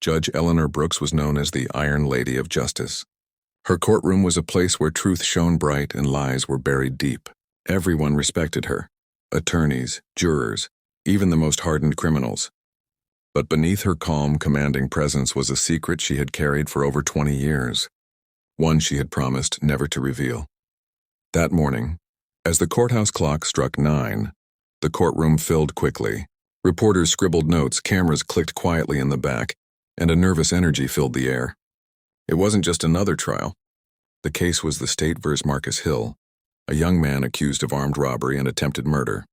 Judge Eleanor Brooks was known as the Iron Lady of Justice. Her courtroom was a place where truth shone bright and lies were buried deep. Everyone respected her. Attorneys, jurors, even the most hardened criminals. But beneath her calm, commanding presence was a secret she had carried for over 20 years. One she had promised never to reveal. That morning, as the courthouse clock struck 9, the courtroom filled quickly. Reporters scribbled notes, cameras clicked quietly in the back, and a nervous energy filled the air. It wasn't just another trial. The case was the State vs. Marcus Hill, a young man accused of armed robbery and attempted murder.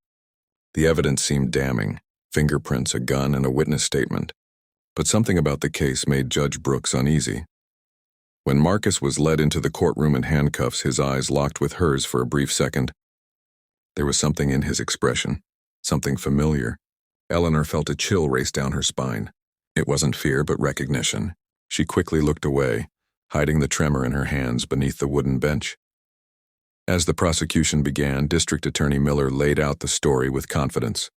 The evidence seemed damning, fingerprints, a gun, and a witness statement. But something about the case made Judge Brooks uneasy. When Marcus was led into the courtroom in handcuffs, his eyes locked with hers for a brief second. There was something in his expression, something familiar. Eleanor felt a chill race down her spine. It wasn't fear, but recognition. She quickly looked away, hiding the tremor in her hands beneath the wooden bench. As the prosecution began, District Attorney Miller laid out the story with confidence.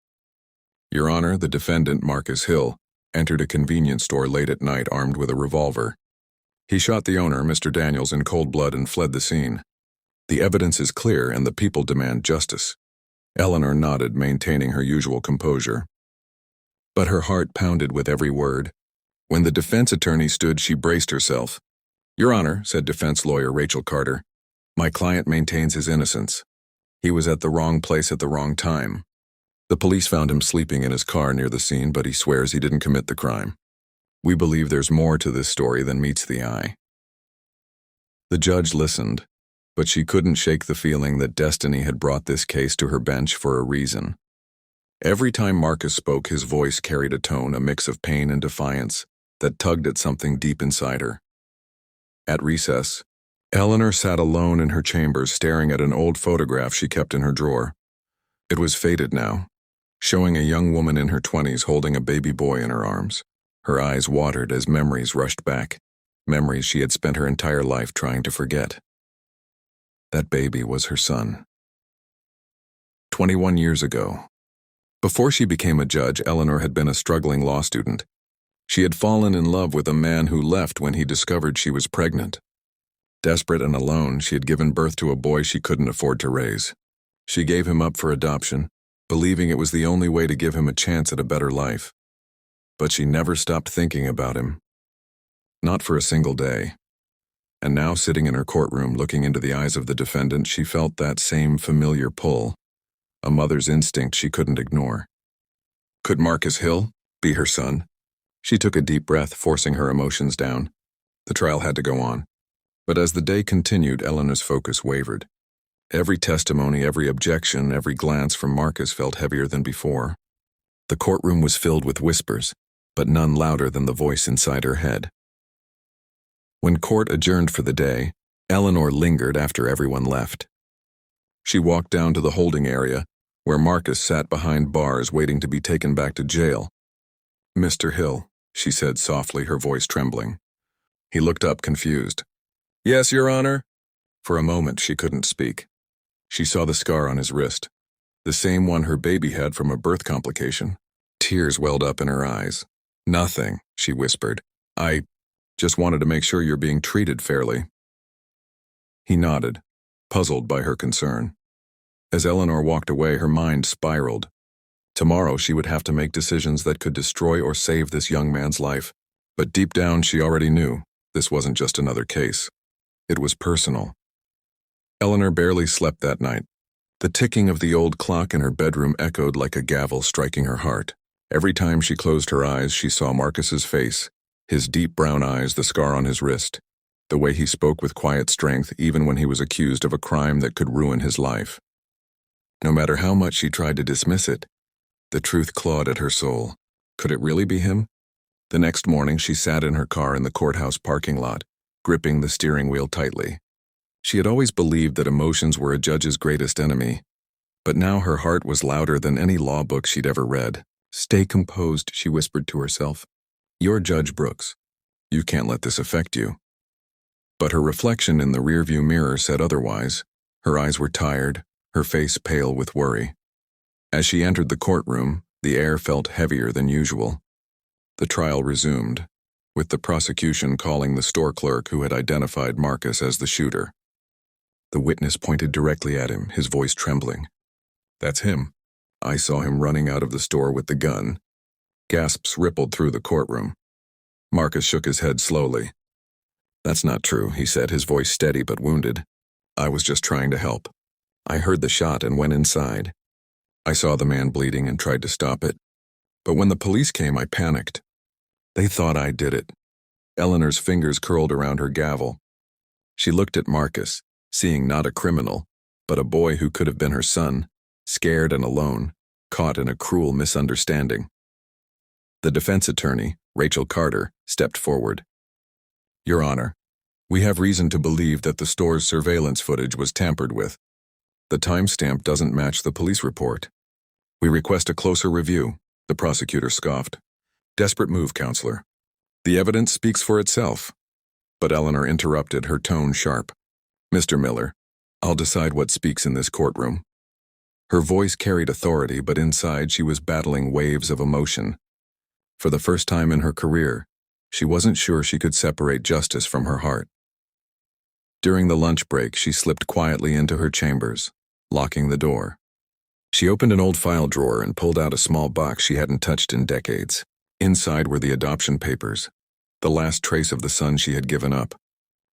Your Honor, the defendant, Marcus Hill, entered a convenience store late at night armed with a revolver. He shot the owner, Mr. Daniels, in cold blood and fled the scene. The evidence is clear and the people demand justice. Eleanor nodded, maintaining her usual composure. But her heart pounded with every word. When the defense attorney stood, she braced herself. Your Honor, said defense lawyer Rachel Carter, my client maintains his innocence. He was at the wrong place at the wrong time. The police found him sleeping in his car near the scene, but he swears he didn't commit the crime. We believe there's more to this story than meets the eye. The judge listened, but she couldn't shake the feeling that destiny had brought this case to her bench for a reason. Every time Marcus spoke, his voice carried a tone, a mix of pain and defiance, that tugged at something deep inside her. At recess, Eleanor sat alone in her chambers, staring at an old photograph she kept in her drawer. It was faded now, showing a young woman in her 20s holding a baby boy in her arms. Her eyes watered as memories rushed back, memories she had spent her entire life trying to forget. That baby was her son. 21 years ago. Before she became a judge, Eleanor had been a struggling law student. She had fallen in love with a man who left when he discovered she was pregnant. Desperate and alone, she had given birth to a boy she couldn't afford to raise. She gave him up for adoption, believing it was the only way to give him a chance at a better life. But she never stopped thinking about him. Not for a single day. And now, sitting in her courtroom, looking into the eyes of the defendant, she felt that same familiar pull, a mother's instinct she couldn't ignore. Could Marcus Hill be her son? She took a deep breath, forcing her emotions down. The trial had to go on. But as the day continued, Eleanor's focus wavered. Every testimony, every objection, every glance from Marcus felt heavier than before. The courtroom was filled with whispers, but none louder than the voice inside her head. When court adjourned for the day, Eleanor lingered after everyone left. She walked down to the holding area, where Marcus sat behind bars waiting to be taken back to jail. Mr. Hill, she said softly, her voice trembling. He looked up, confused. Yes, Your Honor. For a moment, she couldn't speak. She saw the scar on his wrist, the same one her baby had from a birth complication. Tears welled up in her eyes. Nothing, she whispered. I just wanted to make sure you're being treated fairly. He nodded, puzzled by her concern. As Eleanor walked away, her mind spiraled. Tomorrow she would have to make decisions that could destroy or save this young man's life. But deep down she already knew this wasn't just another case. It was personal. Eleanor barely slept that night. The ticking of the old clock in her bedroom echoed like a gavel striking her heart. Every time she closed her eyes, she saw Marcus's face, his deep brown eyes, the scar on his wrist, the way he spoke with quiet strength even when he was accused of a crime that could ruin his life. No matter how much she tried to dismiss it, the truth clawed at her soul. Could it really be him? The next morning, she sat in her car in the courthouse parking lot, gripping the steering wheel tightly. She had always believed that emotions were a judge's greatest enemy, but now her heart was louder than any law book she'd ever read. Stay composed, she whispered to herself. You're Judge Brooks. You can't let this affect you. But her reflection in the rearview mirror said otherwise. Her eyes were tired, her face pale with worry. As she entered the courtroom, the air felt heavier than usual. The trial resumed. with the prosecution calling the store clerk who had identified Marcus as the shooter. The witness pointed directly at him, his voice trembling. "That's him. I saw him running out of the store with the gun." Gasps rippled through the courtroom. Marcus shook his head slowly. "That's not true," he said, his voice steady but wounded. "I was just trying to help. I heard the shot and went inside. I saw the man bleeding and tried to stop it. But when the police came, I panicked. They thought I did it." Eleanor's fingers curled around her gavel. She looked at Marcus, seeing not a criminal, but a boy who could have been her son, scared and alone, caught in a cruel misunderstanding. The defense attorney, Rachel Carter, stepped forward. "Your Honor, we have reason to believe that the store's surveillance footage was tampered with. The timestamp doesn't match the police report. We request a closer review," the prosecutor scoffed. "Desperate move, counselor. The evidence speaks for itself." But Eleanor interrupted, her tone sharp. "Mr. Miller, I'll decide what speaks in this courtroom." Her voice carried authority, but inside she was battling waves of emotion. For the first time in her career, she wasn't sure she could separate justice from her heart. During the lunch break, she slipped quietly into her chambers, locking the door. She opened an old file drawer and pulled out a small box she hadn't touched in decades. Inside were the adoption papers, the last trace of the son she had given up.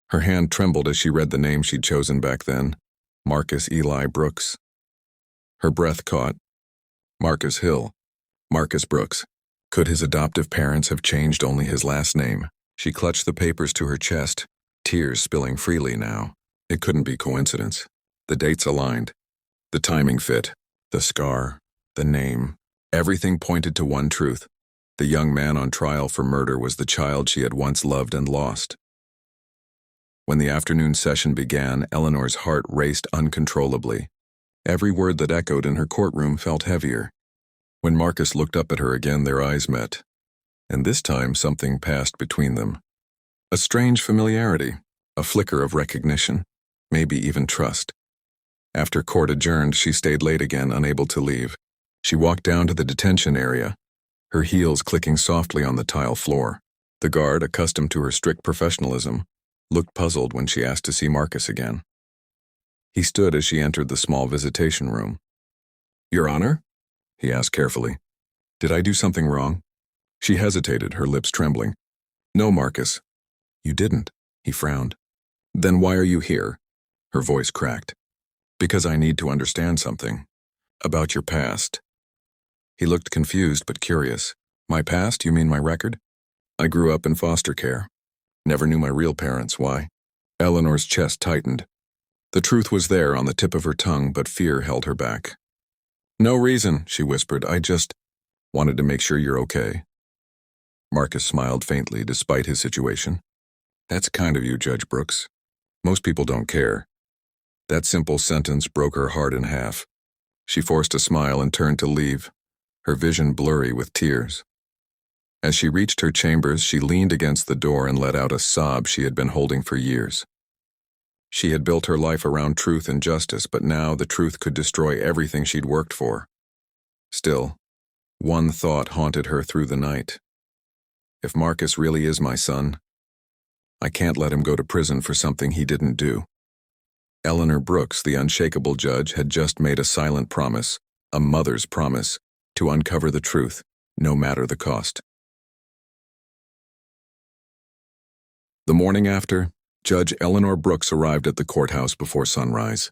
Her hand trembled as she read the name she'd chosen back then, Marcus Eli Brooks. Her breath caught. Marcus Hill. Marcus Brooks. Could his adoptive parents have changed only his last name? She clutched the papers to her chest, tears spilling freely now. It couldn't be coincidence. The dates aligned. The timing fit. The scar. The name. Everything pointed to one truth. The young man on trial for murder was the child she had once loved and lost. When the afternoon session began, Eleanor's heart raced uncontrollably. Every word that echoed in her courtroom felt heavier. When Marcus looked up at her again, their eyes met. And this time something passed between them. A strange familiarity, a flicker of recognition, maybe even trust. After court adjourned, she stayed late again, unable to leave. She walked down to the detention area, her heels clicking softly on the tile floor. The guard, accustomed to her strict professionalism, looked puzzled when she asked to see Marcus again. He stood as she entered the small visitation room. "Your Honor?" he asked carefully. "Did I do something wrong?" She hesitated, her lips trembling. "No, Marcus." "You didn't," he frowned. "Then why are you here?" Her voice cracked. "Because I need to understand something. About your past." He looked confused but curious. "My past? You mean my record?" "I grew up in foster care. Never knew my real parents. Why?" Eleanor's chest tightened. The truth was there on the tip of her tongue, but fear held her back. "No reason," she whispered. "I just wanted to make sure you're okay." Marcus smiled faintly despite his situation. "That's kind of you, Judge Brooks. Most people don't care." That simple sentence broke her heart in half. She forced a smile and turned to leave, her vision blurry with tears. As she reached her chambers, she leaned against the door and let out a sob she had been holding for years. She had built her life around truth and justice, but now the truth could destroy everything she'd worked for. Still, one thought haunted her through the night. If Marcus really is my son, I can't let him go to prison for something he didn't do. Eleanor Brooks, the unshakable judge, had just made a silent promise, a mother's promise, to uncover the truth, no matter the cost. The morning after, Judge Eleanor Brooks arrived at the courthouse before sunrise.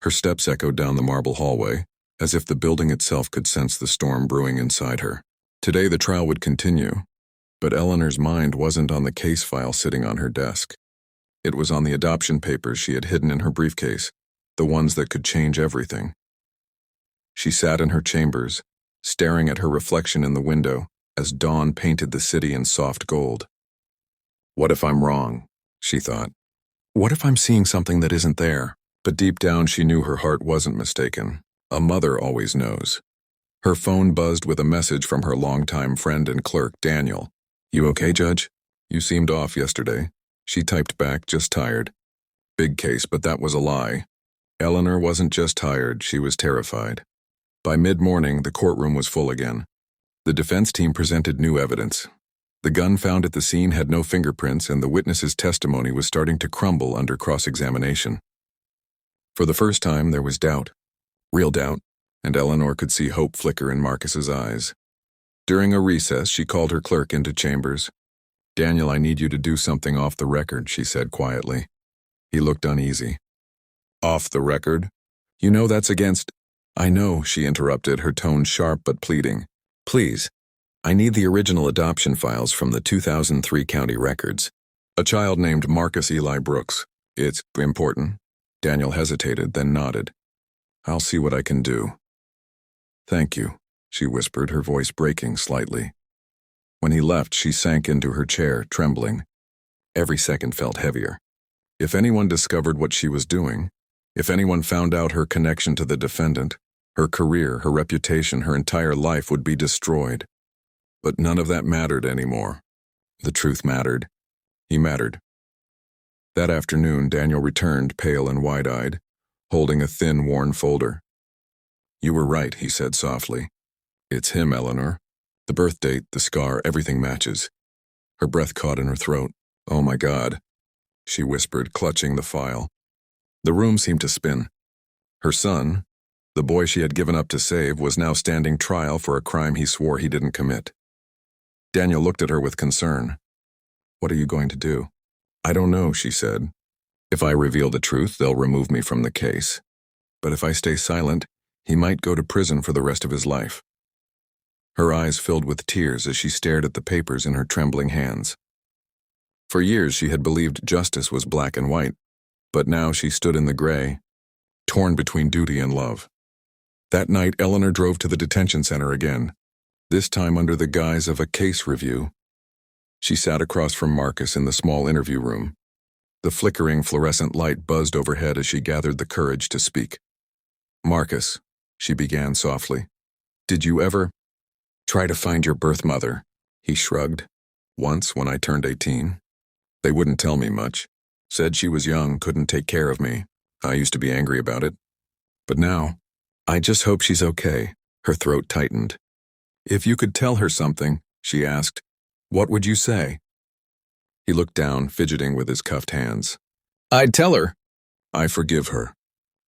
Her steps echoed down the marble hallway, as if the building itself could sense the storm brewing inside her. Today the trial would continue, but Eleanor's mind wasn't on the case file sitting on her desk. It was on the adoption papers she had hidden in her briefcase, the ones that could change everything. She sat in her chambers, staring at her reflection in the window as dawn painted the city in soft gold. What if I'm wrong? She thought. What if I'm seeing something that isn't there? But deep down she knew her heart wasn't mistaken. A mother always knows. Her phone buzzed with a message from her longtime friend and clerk, Daniel. "You okay, Judge? You seemed off yesterday." She typed back, "Just tired." Big case, but that was a lie. Eleanor wasn't just tired, she was terrified. By mid-morning, the courtroom was full again. The defense team presented new evidence. The gun found at the scene had no fingerprints, and the witness's testimony was starting to crumble under cross-examination. For the first time, there was doubt. Real doubt, and Eleanor could see hope flicker in Marcus's eyes. During a recess, she called her clerk into chambers. "Daniel, I need you to do something off the record," she said quietly. He looked uneasy. "Off the record? You know that's against—" "I know," she interrupted, her tone sharp but pleading. "Please, I need the original adoption files from the 2003 county records. A child named Marcus Eli Brooks. It's important." Daniel hesitated, then nodded. "I'll see what I can do." "Thank you," she whispered, her voice breaking slightly. When he left, she sank into her chair, trembling. Every second felt heavier. If anyone discovered what she was doing, if anyone found out her connection to the defendant, her career, her reputation, her entire life would be destroyed. But none of that mattered anymore. The truth mattered. He mattered. That afternoon, Daniel returned, pale and wide-eyed, holding a thin, worn folder. "You were right," he said softly. "It's him, Eleanor. The birth date, the scar, everything matches." Her breath caught in her throat. "Oh my God," she whispered, clutching the file. The room seemed to spin. Her son, the boy she had given up to save, was now standing trial for a crime he swore he didn't commit. Daniel looked at her with concern. "What are you going to do?" "I don't know," she said. "If I reveal the truth, they'll remove me from the case. But if I stay silent, he might go to prison for the rest of his life." Her eyes filled with tears as she stared at the papers in her trembling hands. For years she had believed justice was black and white, but now she stood in the gray, torn between duty and love. That night, Eleanor drove to the detention center again, this time under the guise of a case review. She sat across from Marcus in the small interview room. The flickering fluorescent light buzzed overhead as she gathered the courage to speak. "Marcus," she began softly, "did you ever try to find your birth mother?" He shrugged. "Once, when I turned 18. They wouldn't tell me much. Said she was young, couldn't take care of me. I used to be angry about it. But now, I just hope she's okay." Her throat tightened. "If you could tell her something," she asked, "what would you say?" He looked down, fidgeting with his cuffed hands. "I'd tell her I forgive her,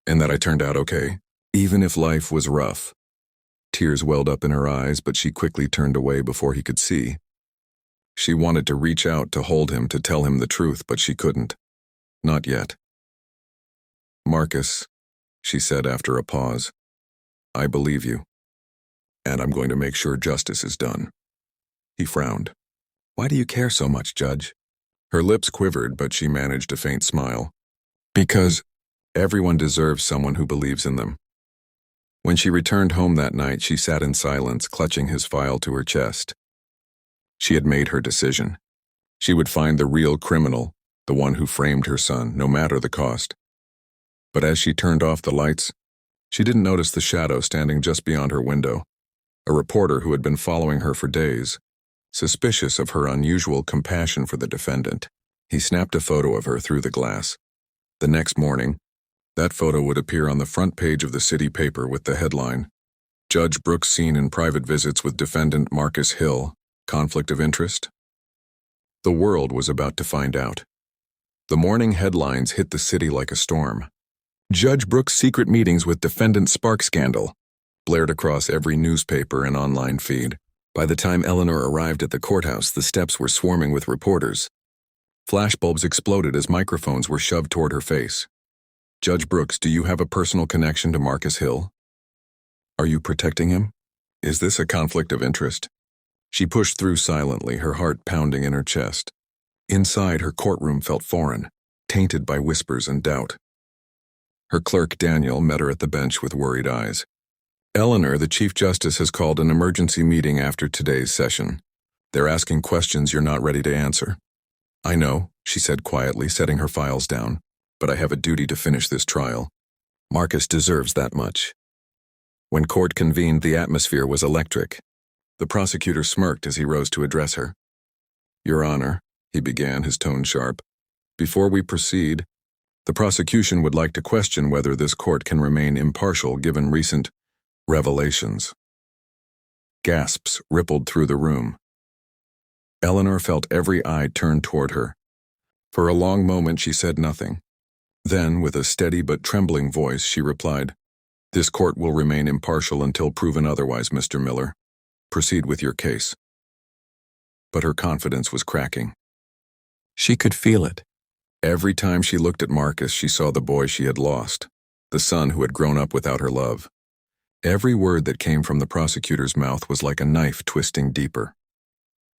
and that I turned out okay, even if life was rough." Tears welled up in her eyes, but she quickly turned away before he could see. She wanted to reach out, to hold him, to tell him the truth, but she couldn't. Not yet. "Marcus," she said after a pause, "I believe you, and I'm going to make sure justice is done." He frowned. "Why do you care so much, Judge?" Her lips quivered, but she managed a faint smile. "Because everyone deserves someone who believes in them." When she returned home that night, she sat in silence, clutching his file to her chest. She had made her decision. She would find the real criminal, the one who framed her son, no matter the cost. But as she turned off the lights, she didn't notice the shadow standing just beyond her window, a reporter who had been following her for days, suspicious of her unusual compassion for the defendant. He snapped a photo of her through the glass. The next morning, that photo would appear on the front page of the city paper with the headline, "Judge Brooks seen in private visits with defendant Marcus Hill. Conflict of interest?" The world was about to find out. The morning headlines hit the city like a storm. "Judge Brooks' secret meetings with defendant spark scandal," blared across every newspaper and online feed. By the time Eleanor arrived at the courthouse, the steps were swarming with reporters. Flashbulbs exploded as microphones were shoved toward her face. "Judge Brooks, do you have a personal connection to Marcus Hill? Are you protecting him? Is this a conflict of interest?" She pushed through silently, her heart pounding in her chest. Inside, her courtroom felt foreign, tainted by whispers and doubt. Her clerk, Daniel, met her at the bench with worried eyes. "Eleanor, the Chief Justice has called an emergency meeting after today's session. They're asking questions you're not ready to answer." "I know," she said quietly, setting her files down, "but I have a duty to finish this trial. Marcus deserves that much." When court convened, the atmosphere was electric. The prosecutor smirked as he rose to address her. "Your Honor," he began, his tone sharp, "before we proceed, the prosecution would like to question whether this court can remain impartial given recent revelations." Gasps rippled through the room. Eleanor felt every eye turned toward her. For a long moment she said nothing. Then, with a steady but trembling voice, she replied, "This court will remain impartial until proven otherwise, Mr. Miller. Proceed with your case." But her confidence was cracking. She could feel it. Every time she looked at Marcus, she saw the boy she had lost, the son who had grown up without her love. Every word that came from the prosecutor's mouth was like a knife twisting deeper.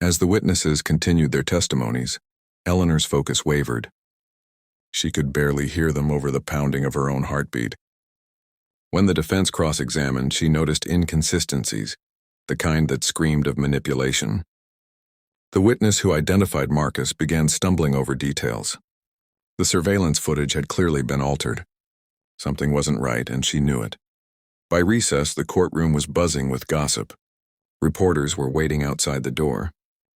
As the witnesses continued their testimonies, Eleanor's focus wavered. She could barely hear them over the pounding of her own heartbeat. When the defense cross-examined, she noticed inconsistencies, the kind that screamed of manipulation. The witness who identified Marcus began stumbling over details. The surveillance footage had clearly been altered. Something wasn't right, and she knew it. By recess, the courtroom was buzzing with gossip. Reporters were waiting outside the door.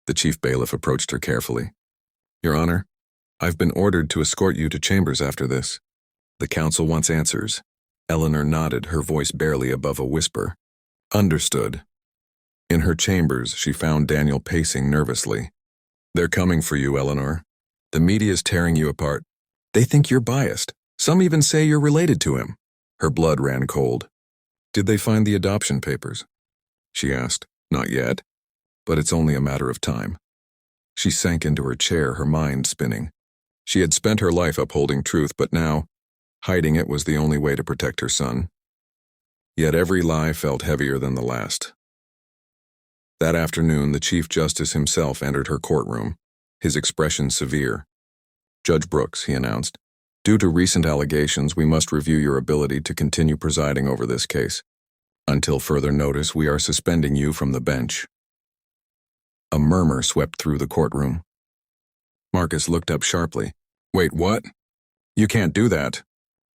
The chief bailiff approached her carefully. "Your Honor, I've been ordered to escort you to chambers after this. The counsel wants answers." Eleanor nodded, her voice barely above a whisper. "Understood." In her chambers, she found Daniel pacing nervously. "They're coming for you, Eleanor. The media's tearing you apart. They think you're biased. Some even say you're related to him." Her blood ran cold. "Did they find the adoption papers?" she asked. "Not yet, but it's only a matter of time." She sank into her chair, her mind spinning. She had spent her life upholding truth, but now, hiding it was the only way to protect her son. Yet every lie felt heavier than the last. That afternoon, the Chief Justice himself entered her courtroom, his expression severe. "Judge Brooks," he announced, "due to recent allegations, we must review your ability to continue presiding over this case. Until further notice, we are suspending you from the bench." A murmur swept through the courtroom. Marcus looked up sharply. "Wait, what? You can't do that,"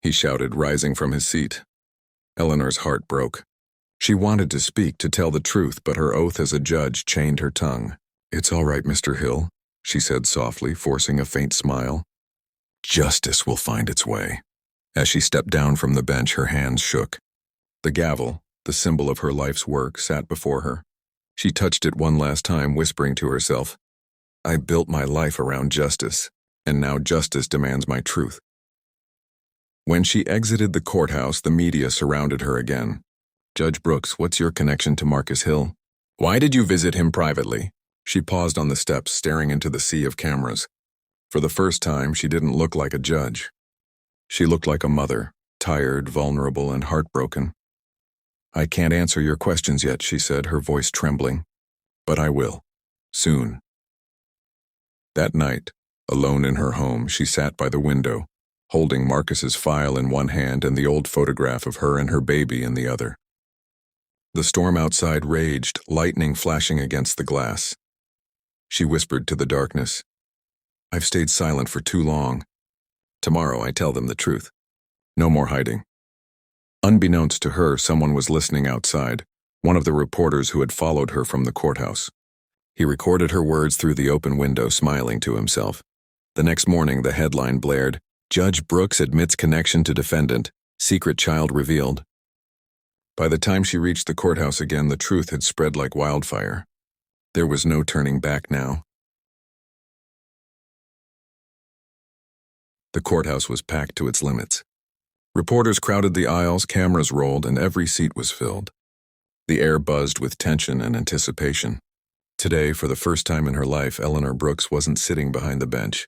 he shouted, rising from his seat. Eleanor's heart broke. She wanted to speak, to tell the truth, but her oath as a judge chained her tongue. "It's all right, Mr. Hill," she said softly, forcing a faint smile. "Justice will find its way." As she stepped down from the bench, her hands shook. The gavel, the symbol of her life's work, sat before her. She touched it one last time, whispering to herself, "I built my life around justice, and now justice demands my truth." When she exited the courthouse, the media surrounded her again. "Judge Brooks, what's your connection to Marcus Hill? Why did you visit him privately?" She paused on the steps, staring into the sea of cameras. For the first time, she didn't look like a judge. She looked like a mother, tired, vulnerable, and heartbroken. "I can't answer your questions yet," she said, her voice trembling. "But I will. Soon." That night, alone in her home, she sat by the window, holding Marcus's file in one hand and the old photograph of her and her baby in the other. The storm outside raged, lightning flashing against the glass. She whispered to the darkness, "I've stayed silent for too long. Tomorrow I tell them the truth. No more hiding." Unbeknownst to her, someone was listening outside, one of the reporters who had followed her from the courthouse. He recorded her words through the open window, smiling to himself. The next morning, the headline blared, "Judge Brooks admits connection to defendant, secret child revealed." By the time she reached the courthouse again, the truth had spread like wildfire. There was no turning back now. The courthouse was packed to its limits. Reporters crowded the aisles, cameras rolled, and every seat was filled. The air buzzed with tension and anticipation. Today, for the first time in her life, Eleanor Brooks wasn't sitting behind the bench.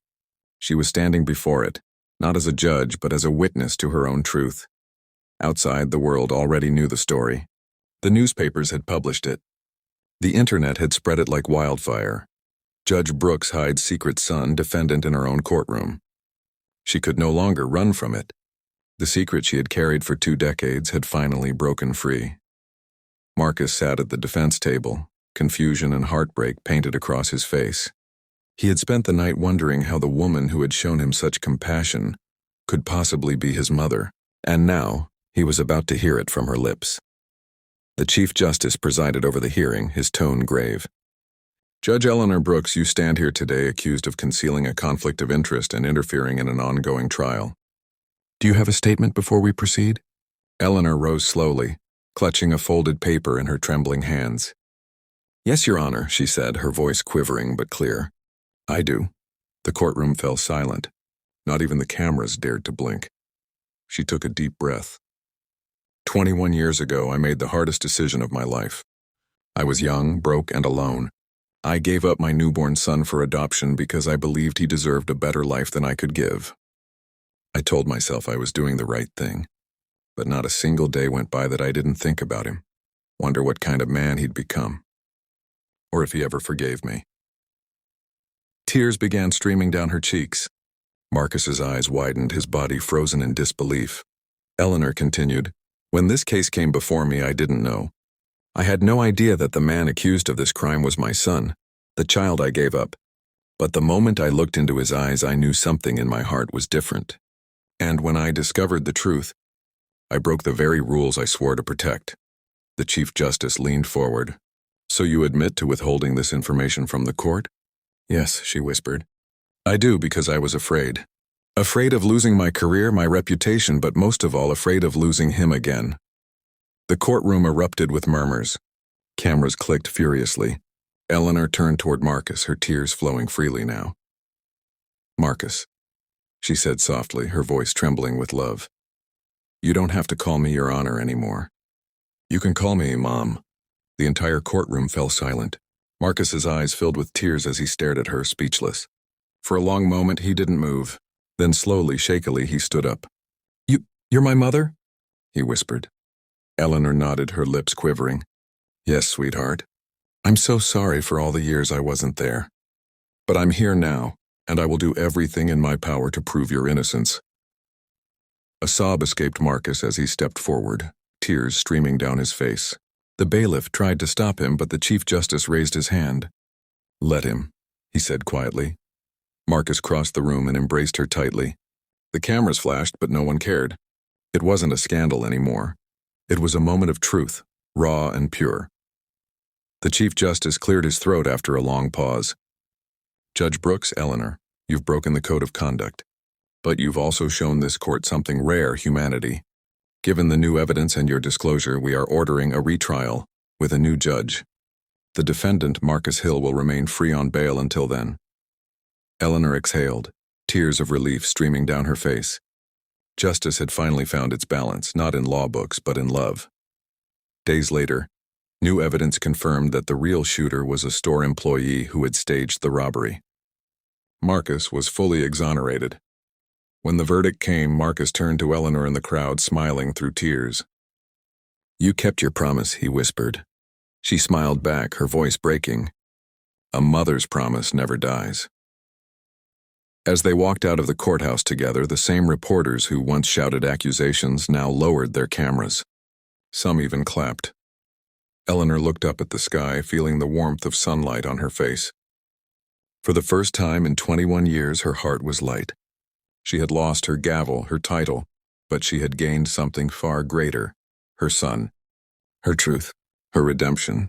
She was standing before it, not as a judge, but as a witness to her own truth. Outside, the world already knew the story. The newspapers had published it. The internet had spread it like wildfire. Judge Brooks hides secret son, defendant in her own courtroom. She could no longer run from it. The secret she had carried for 2 decades had finally broken free. Marcus sat at the defense table, confusion and heartbreak painted across his face. He had spent the night wondering how the woman who had shown him such compassion could possibly be his mother, and now he was about to hear it from her lips. The Chief Justice presided over the hearing, his tone grave. "Judge Eleanor Brooks, you stand here today accused of concealing a conflict of interest and interfering in an ongoing trial. Do you have a statement before we proceed?" Eleanor rose slowly, clutching a folded paper in her trembling hands. Yes, Your Honor, she said, her voice quivering but clear. I do. The courtroom fell silent. Not even the cameras dared to blink. She took a deep breath. 21 years ago, I made the hardest decision of my life. I was young, broke, and alone. I gave up my newborn son for adoption because I believed he deserved a better life than I could give. I told myself I was doing the right thing, but not a single day went by that I didn't think about him, wonder what kind of man he'd become, or if he ever forgave me. Tears began streaming down her cheeks. Marcus's eyes widened, his body frozen in disbelief. Eleanor continued, When this case came before me, I didn't know. I had no idea that the man accused of this crime was my son, the child I gave up. But the moment I looked into his eyes, I knew something in my heart was different. And when I discovered the truth, I broke the very rules I swore to protect. The Chief Justice leaned forward. So you admit to withholding this information from the court? Yes, she whispered. I do, because I was afraid. Afraid of losing my career, my reputation, but most of all afraid of losing him again. The courtroom erupted with murmurs. Cameras clicked furiously. Eleanor turned toward Marcus, her tears flowing freely now. Marcus, she said softly, her voice trembling with love. You don't have to call me Your Honor anymore. You can call me Mom. The entire courtroom fell silent. Marcus's eyes filled with tears as he stared at her, speechless. For a long moment, he didn't move. Then slowly, shakily, he stood up. You're my mother? He whispered. Eleanor nodded, her lips quivering. Yes, sweetheart. I'm so sorry for all the years I wasn't there. But I'm here now, and I will do everything in my power to prove your innocence. A sob escaped Marcus as he stepped forward, tears streaming down his face. The bailiff tried to stop him, but the Chief Justice raised his hand. Let him, he said quietly. Marcus crossed the room and embraced her tightly. The cameras flashed, but no one cared. It wasn't a scandal anymore. It was a moment of truth, raw and pure. The Chief Justice cleared his throat after a long pause. Judge Brooks, Eleanor, you've broken the code of conduct. But you've also shown this court something rare, humanity. Given the new evidence and your disclosure, we are ordering a retrial with a new judge. The defendant, Marcus Hill, will remain free on bail until then. Eleanor exhaled, tears of relief streaming down her face. Justice had finally found its balance, not in law books, but in love. Days later, new evidence confirmed that the real shooter was a store employee who had staged the robbery. Marcus was fully exonerated. When the verdict came, Marcus turned to Eleanor in the crowd, smiling through tears. You kept your promise, he whispered. She smiled back, her voice breaking. A mother's promise never dies. As they walked out of the courthouse together, the same reporters who once shouted accusations now lowered their cameras. Some even clapped. Eleanor looked up at the sky, feeling the warmth of sunlight on her face. For the first time in 21 years, her heart was light. She had lost her gavel, her title, but she had gained something far greater, her son, her truth, her redemption.